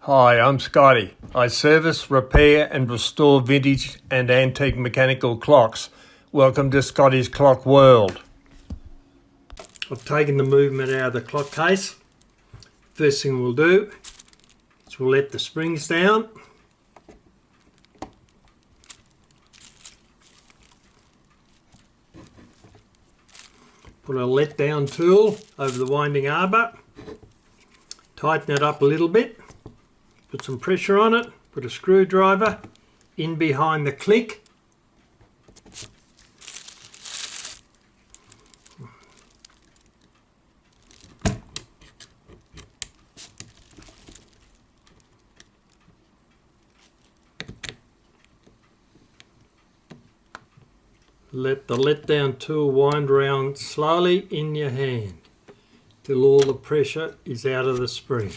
Hi, I'm Scotty. I service, repair and restore vintage and antique mechanical clocks. Welcome to Scotties Clock World. I've taken the movement out of the clock case. First thing we'll do is we'll let the springs down. Put a let down tool over the winding arbor. Tighten it up a little bit. Put some pressure on it. Put a screwdriver in behind the click. Let the let down tool wind around slowly in your hand till all the pressure is out of the spring.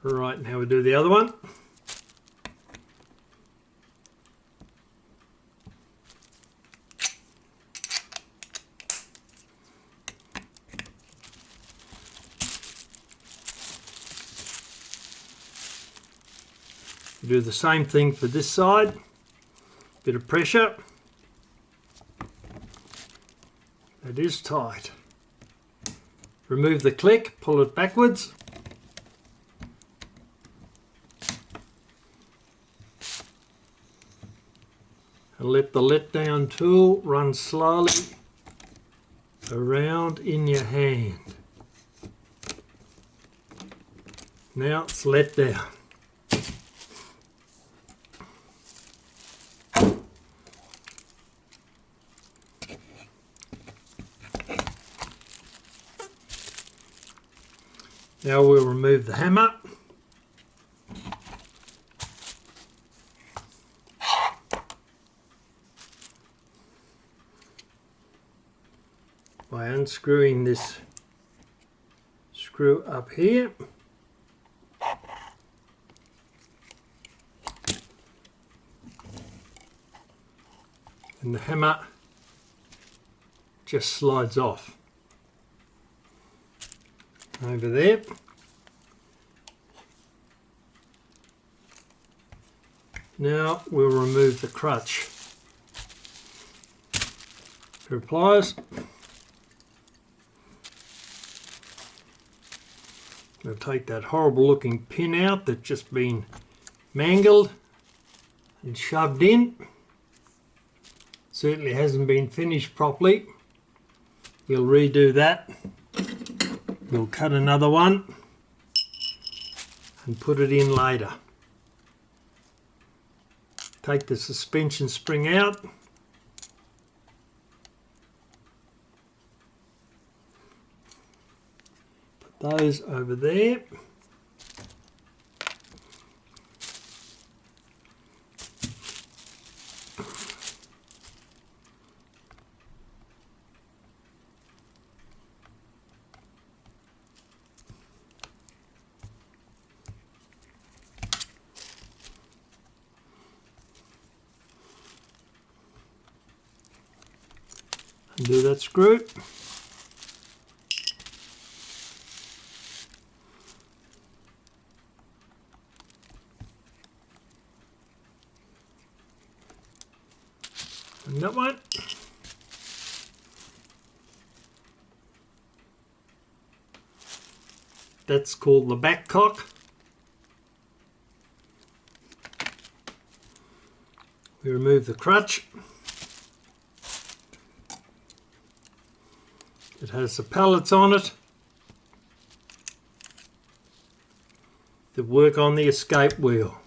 Right, now we do the other one. Do the same thing for this side. Bit of pressure. It is tight. Remove the click, pull it backwards. And let the let down tool run slowly around in your hand. Now it's let down. Now we'll remove the hammer. By unscrewing this screw up here. And the hammer just slides off. Over there. Now we'll remove the crutch. Pair of pliers. I'll take that horrible looking pin out that's just been mangled and shoved in. Certainly hasn't been finished properly. We'll redo that. We'll cut another one and put it in later. Take the suspension spring out. Put those over there. Undo that screw. And that one. That's called the back cock. We remove the crutch. It has the pallets on it that work on the escape wheel.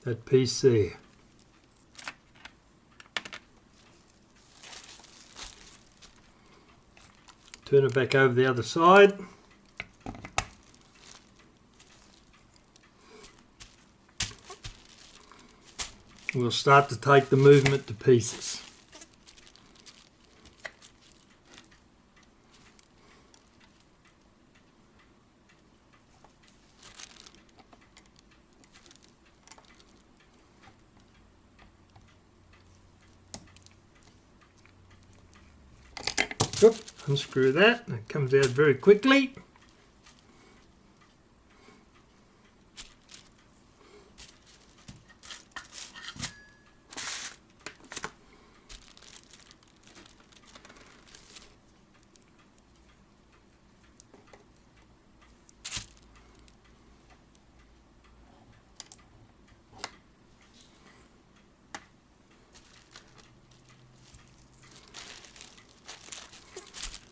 That piece there. Turn it back over the other side. We'll start to take the movement to pieces. Oop, unscrew that, it comes out very quickly.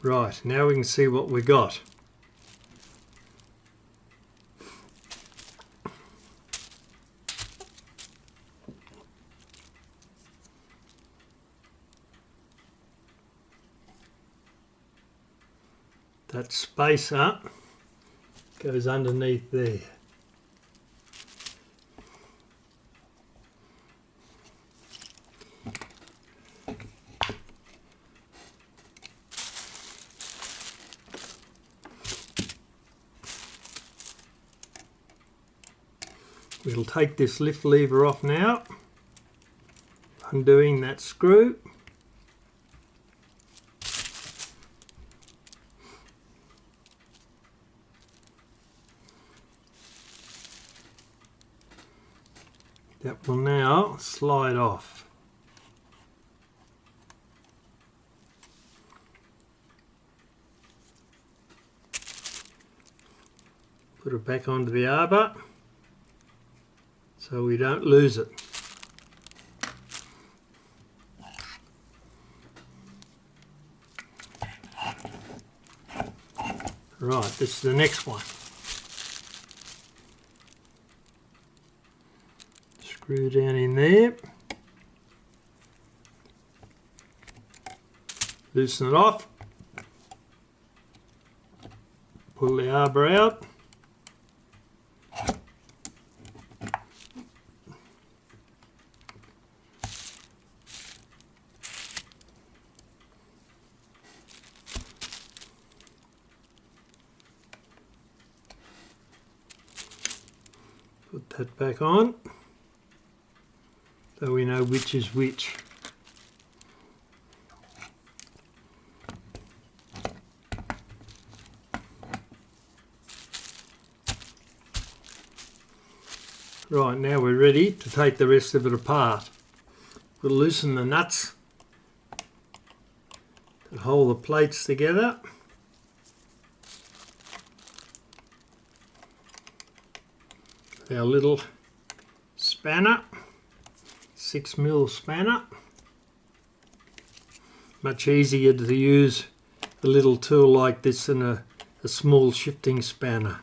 Right, now we can see what we got. That spacer goes underneath there. We'll take this lift lever off now, undoing that screw. That will now slide off. Put it back onto the arbor so we don't lose it. Right, this is the next one. Screw down in there. Loosen it off. Pull the arbor out. Put that back on so we know which is which. Right, now we're ready to take the rest of it apart. We'll loosen the nuts that hold the plates together. Our little spanner, 6mm spanner. Much easier to use a little tool like this than a small shifting spanner.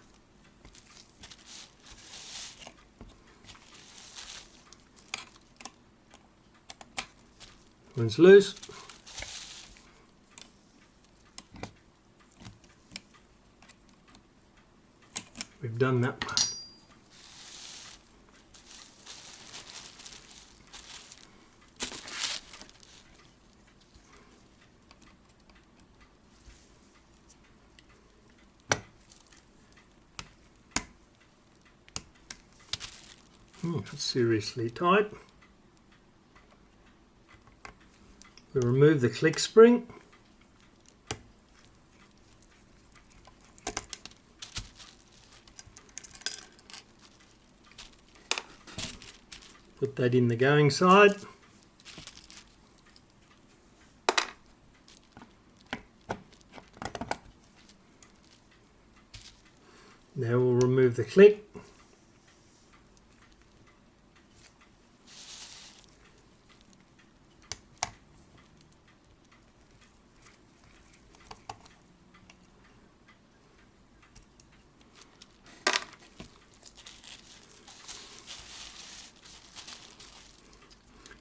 One's loose. We've done that one. It's seriously tight. We remove the click spring. Put that in the going side. Now we'll remove the click.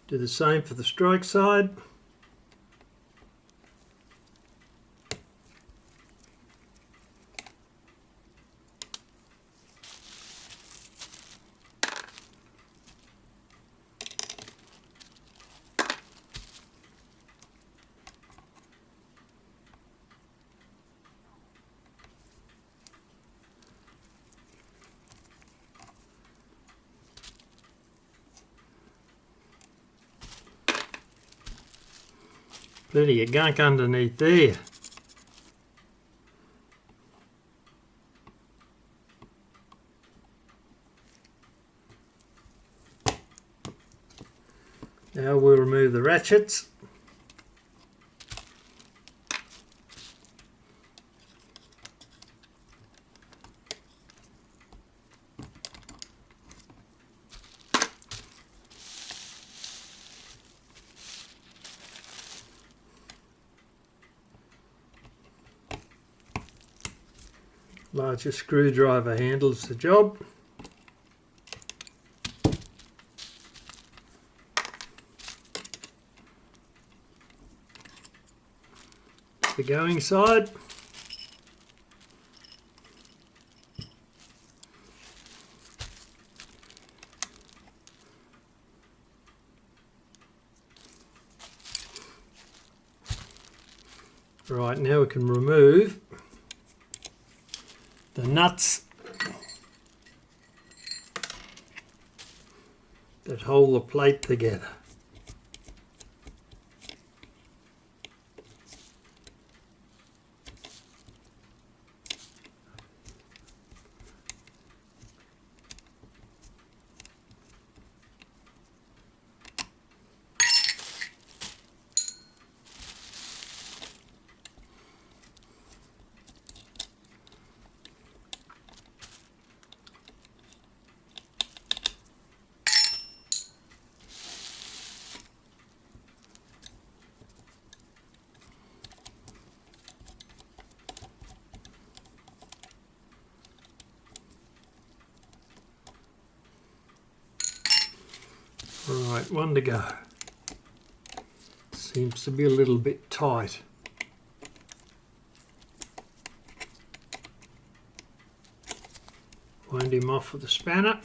Do the same for the strike side. Plenty of gunk underneath there. Now we'll remove the ratchets. Larger screwdriver handles the job. The going side. Right, now we can remove the nuts that hold the plate together. Right, one to go. Seems to be a little bit tight. Wind him off with the spanner.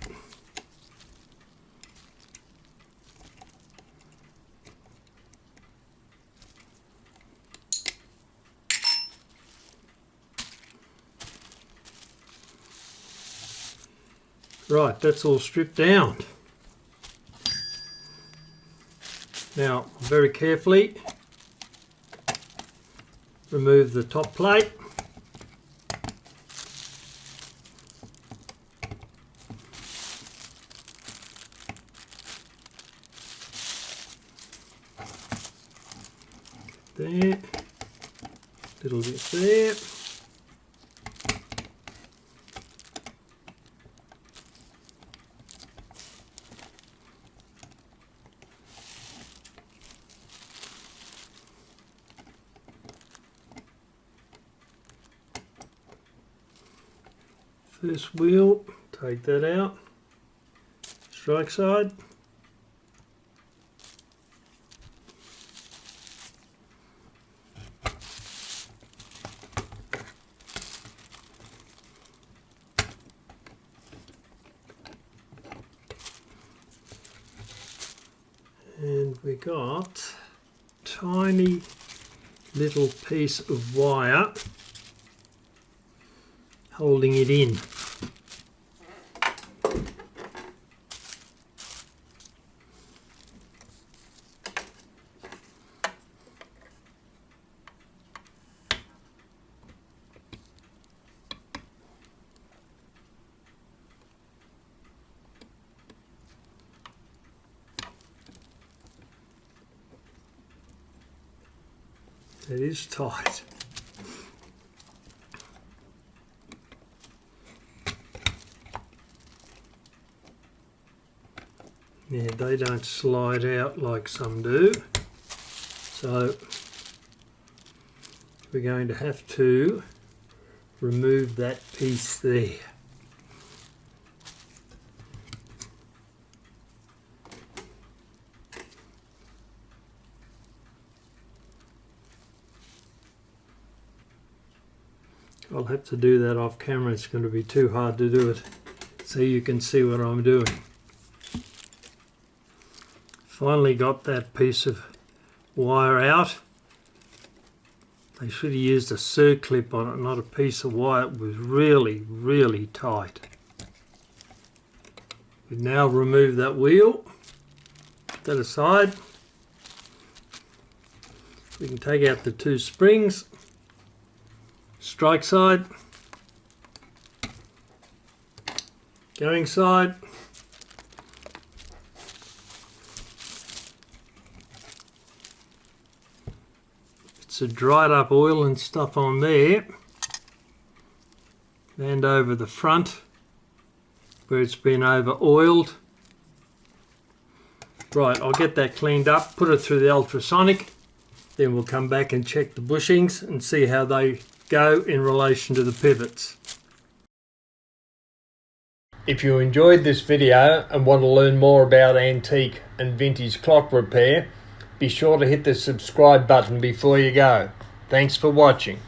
Right, that's all stripped down. Now, very carefully remove the top plate. There, little bit there. First wheel, take that out, strike side. And we got tiny little piece of wire holding it in. It is tight. Yeah, they don't slide out like some do. So we're going to have to remove that piece there. I'll have to do that off camera. It's going to be too hard to do it so you can see what I'm doing. Finally got that piece of wire out. They should have used a circlip on it, not a piece of wire. It was really, really tight. We now remove that wheel. Put that aside. We can take out the two springs. Strike side. Going side. bits of dried up oil and stuff on there, and over the front where it's been over oiled. Right, I'll get that cleaned up, put it through the ultrasonic, then we'll come back and check the bushings and see how they go in relation to the pivots. If you enjoyed this video and want to learn more about antique and vintage clock repair, be sure to hit the subscribe button before you go. Thanks for watching.